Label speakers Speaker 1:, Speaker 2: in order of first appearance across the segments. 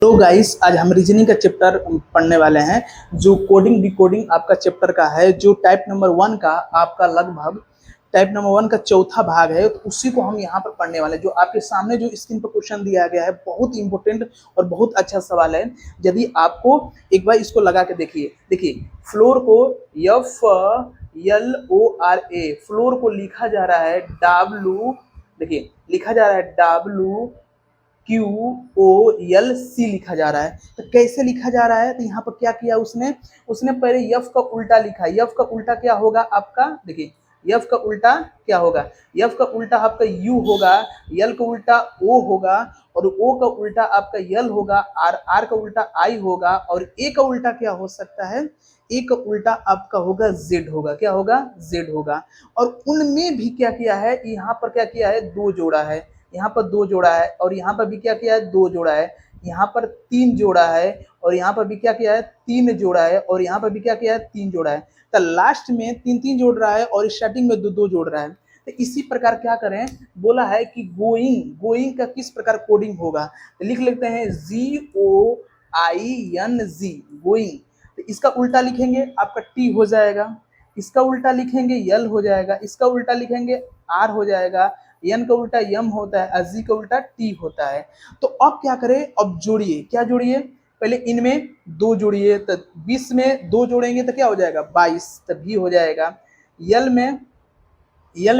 Speaker 1: तो गाइस आज हम रीजनिंग का चैप्टर पढ़ने वाले हैं। जो कोडिंग डिकोडिंग आपका चैप्टर का है, जो टाइप नंबर 1 का आपका लगभग टाइप नंबर 1 का चौथा भाग है, तो उसी को हम यहाँ पर पढ़ने वाले हैं। जो आपके सामने जो स्क्रीन पर क्वेश्चन दिया गया है, बहुत इंपॉर्टेंट और बहुत अच्छा सवाल है। यदि आपको एक बार इसको लगा के देखिए, फ्लोर को FLORA, फ्लोर को लिखा जा रहा है डब्ल्यू, देखिए लिखा जा रहा है WQOLC लिखा जा रहा है। तो कैसे लिखा जा रहा है? तो यहाँ पर क्या किया उसने उसने पहले यफ का उल्टा लिखा। यफ का उल्टा क्या होगा आपका? देखिए यफ का उल्टा क्या होगा? यफ का उल्टा आपका यू होगा, यल का उल्टा ओ होगा, और ओ का उल्टा आपका यल होगा, आर का उल्टा आई होगा, और ए का उल्टा क्या हो सकता है? ए का उल्टा आपका होगा जेड होगा। क्या होगा? जेड होगा। और उनमें भी क्या किया है? यहाँ पर क्या किया है? दो जोड़ा है, यहाँ पर दो जोड़ा है, और यहाँ पर भी क्या किया है? दो जोड़ा है। यहाँ पर तीन जोड़ा है, और यहाँ पर भी क्या किया है? तीन जोड़ा है, और यहाँ पर भी क्या किया है? तीन जोड़ा है। तो लास्ट में तीन तीन जोड़ रहा है, और स्टार्टिंग में दो दो जोड़ रहा है। तो इसी प्रकार क्या करें? बोला है कि गोइंग गोइंग का किस प्रकार कोडिंग होगा, तो लिख लेते हैं GOING गोइंग। तो इसका उल्टा लिखेंगे आपका टी हो जाएगा, इसका उल्टा लिखेंगे यल हो जाएगा, इसका उल्टा लिखेंगे आर हो जाएगा, एन का उल्टा यम होता है, अजी का उल्टा टी होता है। तो अब क्या करें? अब जोड़िए। क्या जोड़िए? पहले इनमें दो जोड़िए, तो 20 में दो जोड़ेंगे तो क्या हो जाएगा? 22, तो भी हो जाएगा। यल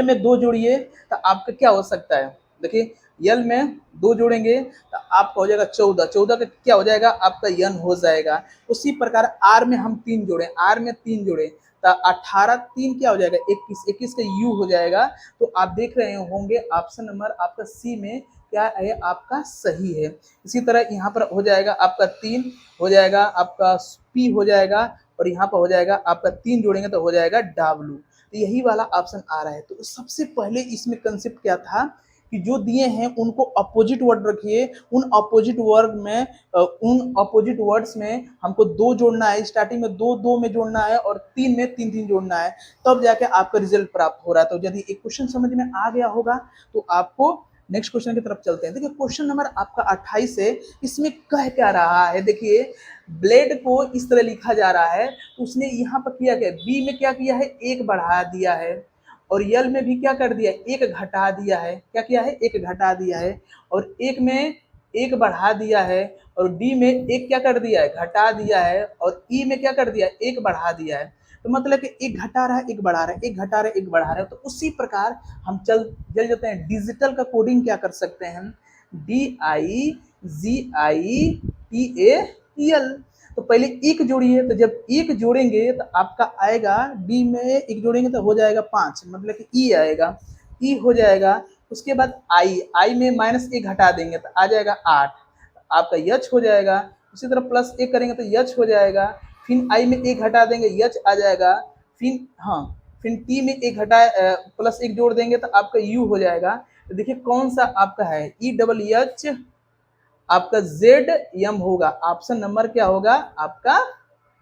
Speaker 1: में दो जोड़िए तो आपका क्या हो सकता है? देखिए यल में दो जोड़ेंगे तो आपका हो जाएगा 14, 14 का क्या हो जाएगा? आपका यन हो जाएगा। उसी प्रकार आर में हम तीन जोड़े, आर में तीन जोड़े तो 18 तीन क्या हो जाएगा? 21, 21 का यू हो जाएगा। तो आप देख रहे होंगे ऑप्शन नंबर आपका सी में क्या है? आपका सही है। इसी तरह यहाँ पर हो जाएगा आपका तीन हो जाएगा, आपका पी हो जाएगा, और यहाँ पर हो जाएगा आपका तीन जोड़ेंगे तो हो जाएगा डब्ल्यू। तो यही वाला ऑप्शन आ रहा है। तो सबसे पहले इसमें कंसेप्ट क्या था कि जो दिए हैं उनको अपोजिट वर्ड रखिए। उन अपोजिट वर्ड में उन अपोजिट वर्ड्स में हमको दो जोड़ना है, स्टार्टिंग में दो दो में जोड़ना है, और तीन में तीन तीन जोड़ना है, तब जाके आपका रिजल्ट प्राप्त हो रहा है। तो यदि एक क्वेश्चन समझ में आ गया होगा तो आपको नेक्स्ट क्वेश्चन की तरफ चलते हैं। देखिए क्वेश्चन नंबर आपका 28 है। इसमें कह क्या रहा है? देखिए ब्लेड को इस तरह लिखा जा रहा है, तो उसने यहाँ पर किया क्या? बी में क्या किया है? एक बढ़ा दिया है, और यल में भी क्या कर दिया? एक घटा दिया है। क्या किया है? एक घटा दिया है। और एक में एक बढ़ा दिया है, और डी में एक क्या कर दिया है? घटा दिया है, और ई में क्या कर दिया है? एक बढ़ा दिया है। तो मतलब कि एक घटा रहा है, एक बढ़ा रहा है, एक घटा रहा है, एक बढ़ा रहा है। तो उसी प्रकार हम चल जाते हैं। डिजिटल का कोडिंग क्या कर सकते हैं हम? DIGITAL। तो पहले एक जोड़िए, तो जब एक जोड़ेंगे तो आपका आएगा डी में एक जोड़ेंगे तो हो जाएगा 5, मतलब कि ई आएगा, ई हो जाएगा। उसके बाद आई में माइनस एक घटा देंगे तो आ जाएगा 8, आपका यच हो जाएगा। उसी तरह प्लस एक करेंगे तो यच हो जाएगा। फिर आई में एक घटा देंगे, यच आ जाएगा। फिर फिर टी में एक घटा प्लस एक जोड़ देंगे तो आपका यू हो जाएगा। तो देखिए कौन सा आपका है? EWH आपका जेड एम होगा। ऑप्शन नंबर क्या होगा आपका?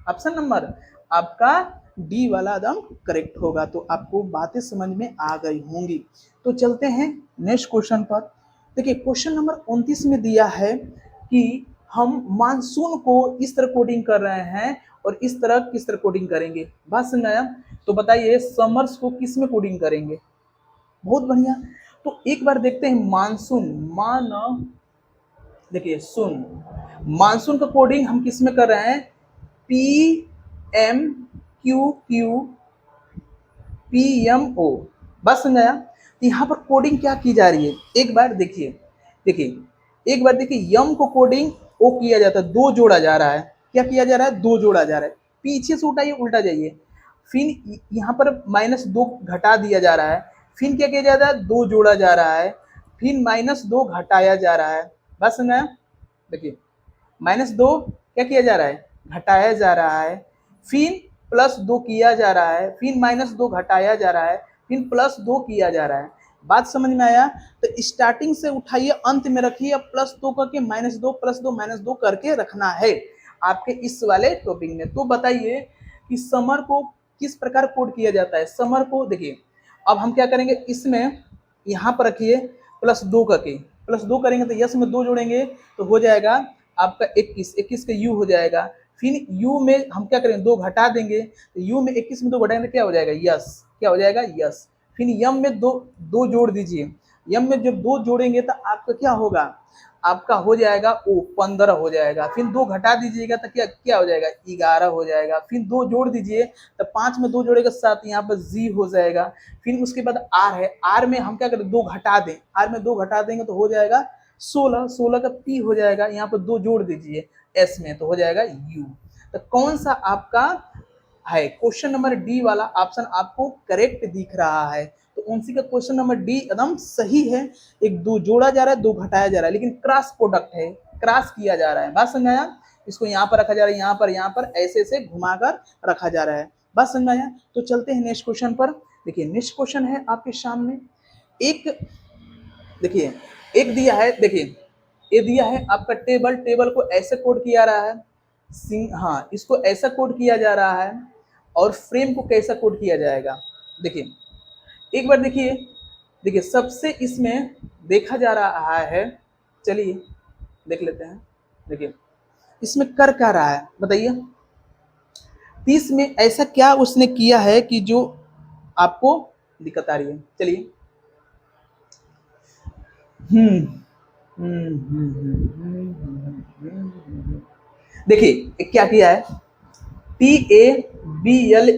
Speaker 1: ऑप्शन नंबर आपका डी वाला एकदम करेक्ट होगा। तो आपको बातें समझ में आ गई होंगी। तो चलते हैं नेक्स्ट क्वेश्चन पर। देखिए क्वेश्चन नंबर 29 में दिया है कि हम मानसून को इस तरह कोडिंग कर रहे हैं, और इस तरह किस तरह कोडिंग करेंगे। बात समझ आया? तो बताइए समर्स को किस में कोडिंग करेंगे? बहुत बढ़िया। तो एक बार देखते हैं मानसून, देखिए सुन, मानसून का कोडिंग हम किस में कर रहे हैं? PMQQ PMO। बस समझाया? तो यहाँ पर कोडिंग क्या की जा रही है एक बार देखिए। एक बार देखिए यम को कोडिंग ओ किया जाता है, दो जोड़ा जा रहा है। क्या किया जा रहा है? दो जोड़ा जा रहा है। पीछे से उठाइए, उल्टा जाइए। फिर यहाँ पर -2 घटा दिया जा रहा है। फिर क्या किया जा रहा है? दो जोड़ा जा रहा है। फिर -2 घटाया जा रहा है। बस समझाया? देखिए -2 क्या किया जा रहा है? घटाया जा रहा है। फिर +2 किया जा रहा है। फिर -2 घटाया जा रहा है। फिर +2 किया जा रहा है। बात समझ में आया? तो स्टार्टिंग से उठाइए, अंत में रखिए, +2 करके -2 +2 -2 करके रखना है आपके इस वाले टॉपिक में। तो बताइए कि समर को किस प्रकार कोड किया जाता है? समर को देखिए अब हम क्या करेंगे, इसमें यहाँ पर रखिए +2 करके, +2 करेंगे तो यस में 2 जोड़ेंगे तो हो जाएगा आपका 21, 21 का u हो जाएगा। फिर u में हम क्या करेंगे, 2 घटा देंगे, तो u में 21 में 2 घटाएंगे तो क्या हो जाएगा, यस। क्या हो जाएगा, यस। फिर यम में 2 जोड़ दीजिए, यम में जब 2 जोड़ेंगे तो आपका क्या होगा, आपका हो जाएगा ओ 15 हो जाएगा। फिर 2 घटा दीजिएगा तो क्या क्या हो जाएगा, 11 हो जाएगा। फिर 2 जोड़ दीजिए तो 5 में 2 जोड़ेगा 7, यहाँ पर जी हो जाएगा। फिर उसके बाद आर है, आर में हम क्या करें, 2 घटा दें, आर में 2 घटा देंगे तो हो जाएगा 16, 16 का पी हो जाएगा, यहाँ पर 2 जोड़ दीजिए एस में तो हो जाएगा यू। तो कौन सा आपका है, क्वेश्चन नंबर डी वाला ऑप्शन आपको करेक्ट दिख रहा है। तो उनसी का क्वेश्चन नंबर डी एकदम सही है। एक 2 जोड़ा जा रहा है, 2 घटाया जा रहा है, लेकिन क्रॉस प्रोडक्ट है, क्रॉस किया जा रहा है। बात समझ आया, इसको यहाँ पर रखा जा रहा है, यहाँ पर ऐसे ऐसे घुमाकर रखा जा रहा है। बात समझ आया। तो चलते हैं नेक्स्ट क्वेश्चन पर। देखिए नेक्स्ट क्वेश्चन है आपके सामने, एक देखिए एक दिया है, देखिए ये दिया है आपका टेबल, टेबल को ऐसे कोड किया रहा है, हाँ इसको ऐसा कोड किया जा रहा है, और फ्रेम को कैसा कोड किया जाएगा। देखिए एक बार देखिए, देखिए सबसे इसमें देखा जा रहा है, चलिए देख लेते हैं। देखिए इसमें कर क्या रहा है बताइए, 30 में ऐसा क्या उसने किया है कि जो आपको दिक्कत आ रही है। चलिए देखिए क्या किया है, TABLE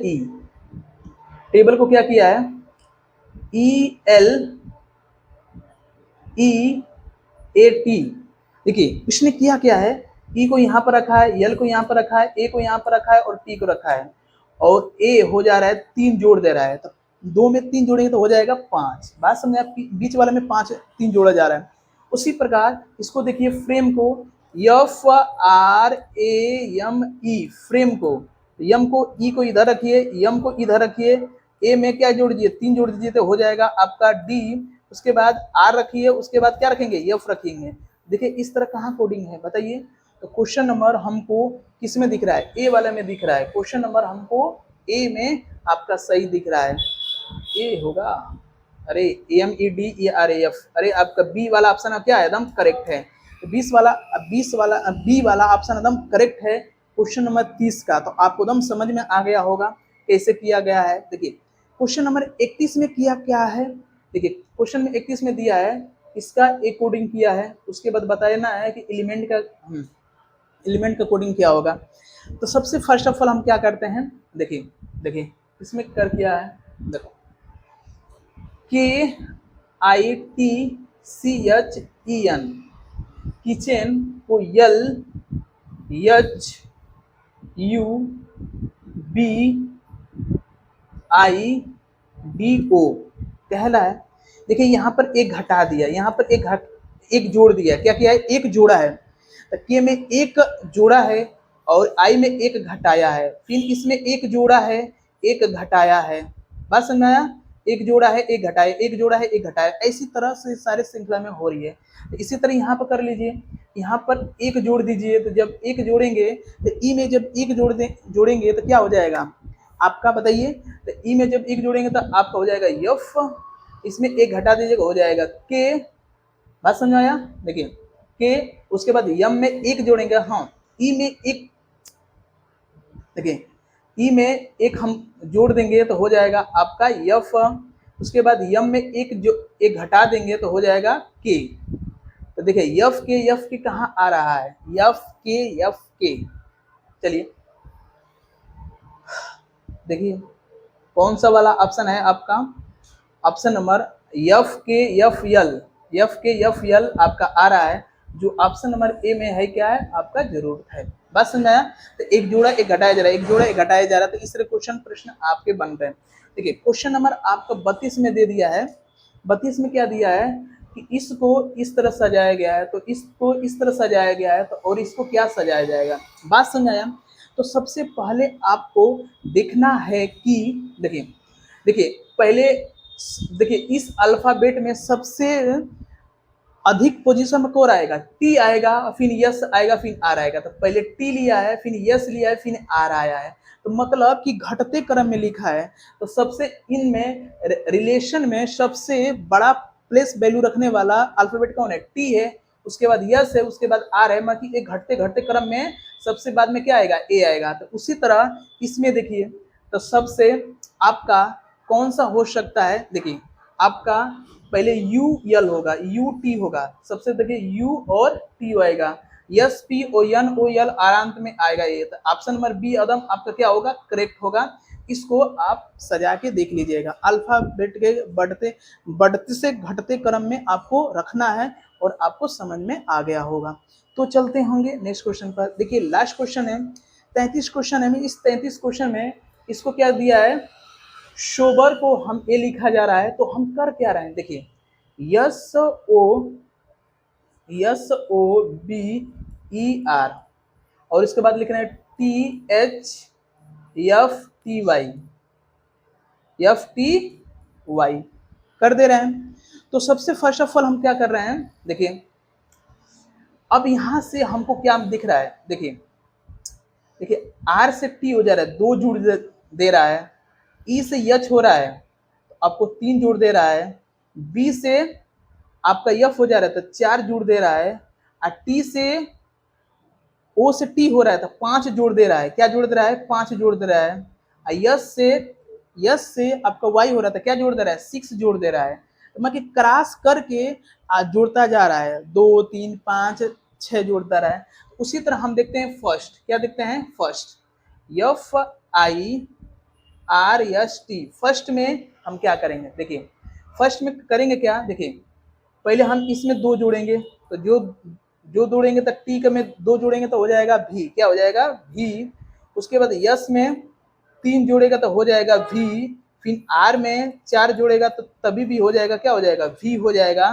Speaker 1: टेबल को क्या किया है, ELEAT। देखिए उसने किया क्या है, E को यहाँ पर रखा है, L को यहाँ पर रखा है, A को यहाँ पर रखा है और T को रखा है, और A हो जा रहा है 3 जोड़ दे रहा है, तो 2 में 3 जोड़ेंगे तो हो जाएगा 5। बात समझे आप, बीच वाले में 5 3 जोड़ा जा रहा है। उसी प्रकार इसको देखिए, फ्रेम को FRAME, फ्रेम को, यम को, ई को इधर रखिए, यम को इधर रखिए, ए में क्या जोड़ दीजिए, 3 जोड़ दीजिए तो हो जाएगा आपका डी। उसके बाद आर रखिए, उसके बाद क्या रखेंगे, एफ रखेंगे। देखिए इस तरह कहाँ कोडिंग है बताइए। तो क्वेश्चन नंबर हमको किस में दिख रहा है, ए वाले में दिख रहा है। क्वेश्चन नंबर हमको ए में आपका सही दिख रहा है, ए होगा। अरे AMEDERAF, अरे आपका बी वाला ऑप्शन क्या है, एकदम करेक्ट है। 20 वाला बी वाला ऑप्शन एकदम करेक्ट है क्वेश्चन नंबर 30 का। तो आपको एकदम समझ में आ गया होगा कैसे किया गया है। देखिए क्वेश्चन नंबर 31 में किया क्या है, देखिए क्वेश्चन में 31 में दिया है, इसका एक कोडिंग किया है, उसके बाद बताना है कि एलिमेंट का कोडिंग क्या होगा। तो सबसे फर्स्ट ऑफ ऑल हम क्या करते हैं, देखिए देखिए इसमें कर क्या है, देखो KITCHEN, किचन को LUBIDO कहला है। देखिए यहाँ पर एक घटा दिया, यहाँ पर एक जोड़ दिया, क्या किया है, एक जोड़ा है। तो के में एक जोड़ा है और आई में एक घटाया है, फिर इसमें एक जोड़ा है, एक घटाया है। बात समझ आया, एक जोड़ा है एक घटाया, एक जोड़ा है एक घटाया, इसी तरह से सारे श्रृंखला में हो रही है। तो इसी तरह यहाँ पर कर लीजिए, यहाँ पर एक जोड़ दीजिए, तो जब एक जोड़ेंगे तो ई में जब एक जोड़ेंगे तो क्या हो जाएगा आपका बताइए। तो ई में जब एक जोड़ेंगे तो आपका हो जाएगा यफ, इसमें एक घटा दीजिएगा हो जाएगा के। बात समझ आया, देखिए के। उसके बाद यम में एक जोड़ेंगे, हाँ ई में एक, देखिए ई में एक हम जोड़ देंगे तो हो जाएगा आपका यफ। उसके बाद यम में एक घटा देंगे तो हो जाएगा के। तो देखिए यफ के कहाँ आ रहा है, यफ के। चलिए देखिए कौन सा वाला ऑप्शन है आपका, ऑप्शन नंबर यफ के एफ यल आपका आ रहा है। जो ऑप्शन नंबर ए में है क्या है आपका जरूरत है। बात समझ आया। तो एक जोड़ा एक घटाया जा रहा है, एक जोड़ा एक घटाया जा रहा है, तो इस तरह प्रश्न आपके बन रहे हैं। देखिए क्वेश्चन नंबर आपका 32 में दे दिया है। 32 में क्या दिया है कि इसको इस तरह सजाया गया है, तो इसको इस तरह सजाया गया है, तो और इसको क्या सजाया जाएगा। बात समझ आया। तो सबसे पहले आपको देखना है कि देखिए पहले देखिए इस अल्फाबेट में सबसे अधिक पोजीशन में कौन आएगा, टी आएगा, फिर यस आएगा, फिर आर आएगा। तो पहले टी लिया है, फिर यस लिया है, फिर आर आया है। तो मतलब कि घटते क्रम में लिखा है। तो सबसे इनमें रिलेशन में सबसे बड़ा प्लेस वैल्यू रखने वाला अल्फाबेट कौन है, टी है। उसके बाद यस है, उसके बाद आर है, मतलब एक घटते घटते क्रम में सबसे बाद में क्या आएगा, ए आएगा। तो उसी तरह इसमें देखिए, तो सबसे आपका कौन सा हो सकता है, देखिए आपका पहले यू यल होगा, यू टी होगा, सबसे देखिए यू और टी आएगा, yes P O N O L आरांत में आएगा ये। तो ऑप्शन नंबर बी अदम आपका क्या होगा, करेक्ट होगा। इसको आप सजा के देख लीजिएगा। अल्फाबेट के बढ़ते बढ़ते से घटते क्रम में आपको रखना है और आपको समझ में आ गया होगा। तो चलते होंगे नेक्स्ट क्वेश्चन पर। देखिए लास्ट क्वेश्चन है, 33 क्वेश्चन है। इस 33 क्वेश्चन में इसको क्या दिया है, शोबर को हम ए लिखा जा रहा है, तो हम कर क्या रहे हैं, देखिए yes O B E R और इसके बाद लिख रहे हैं T H F T Y कर दे रहे हैं। तो सबसे फर्स्ट ऑफ ऑल हम क्या कर रहे हैं, देखिए अब यहां से हमको क्या दिख रहा है, देखिए आर से टी हो जा रहा है, 2 जुड़ दे रहा है, ई से यच हो रहा है तो आपको 3 जोड़ दे रहा है, बी से आपका यफ हो जा रहा है तो 4 जोड़ दे रहा है, और टी से ओ से टी हो रहा है तो 5 जोड़ दे रहा है, क्या जोड़ दे रहा है, 5 जोड़ दे रहा है, और यस से आपका वाई हो रहा था, क्या जोड़ दे रहा है, 6 जोड़ दे रहा है। तो मतलब क्रॉस करके जोड़ता जा रहा है, 2 3 5 6 जोड़ता रहा है। उसी तरह हम देखते हैं फर्स्ट, क्या देखते हैं first, F I R S T. First में हम क्या करेंगे, देखिए फर्स्ट में करेंगे क्या, देखिए पहले हम इसमें 2 जोड़ेंगे, तो जो जोड़ेंगे तो टी का में 2 जोड़ेंगे तो हो जाएगा भी, क्या हो जाएगा भी। उसके बाद यस में 3 जोड़ेगा तो हो जाएगा भी, फिर आर में 4 जोड़ेगा तो तभी भी हो जाएगा, क्या हो जाएगा भी हो जाएगा।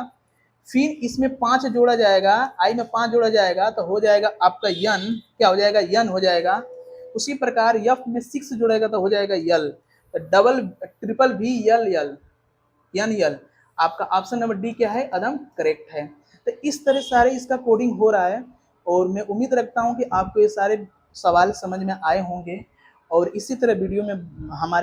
Speaker 1: फिर इसमें 5 जोड़ा जाएगा, आई में 5 जोड़ा जाएगा तो हो जाएगा आपका यन, क्या हो जाएगा यन हो जाएगा। उसी प्रकार यफ में 6 जोड़ेगा तो हो जाएगा यल, तो डबल ट्रिपल भी यल यल यन यल। आपका ऑप्शन नंबर डी क्या है, अदम करेक्ट है। तो इस तरह सारे इसका कोडिंग हो रहा है और मैं उम्मीद रखता हूं कि आपको ये सारे सवाल समझ में आए होंगे और इसी तरह वीडियो में हमारे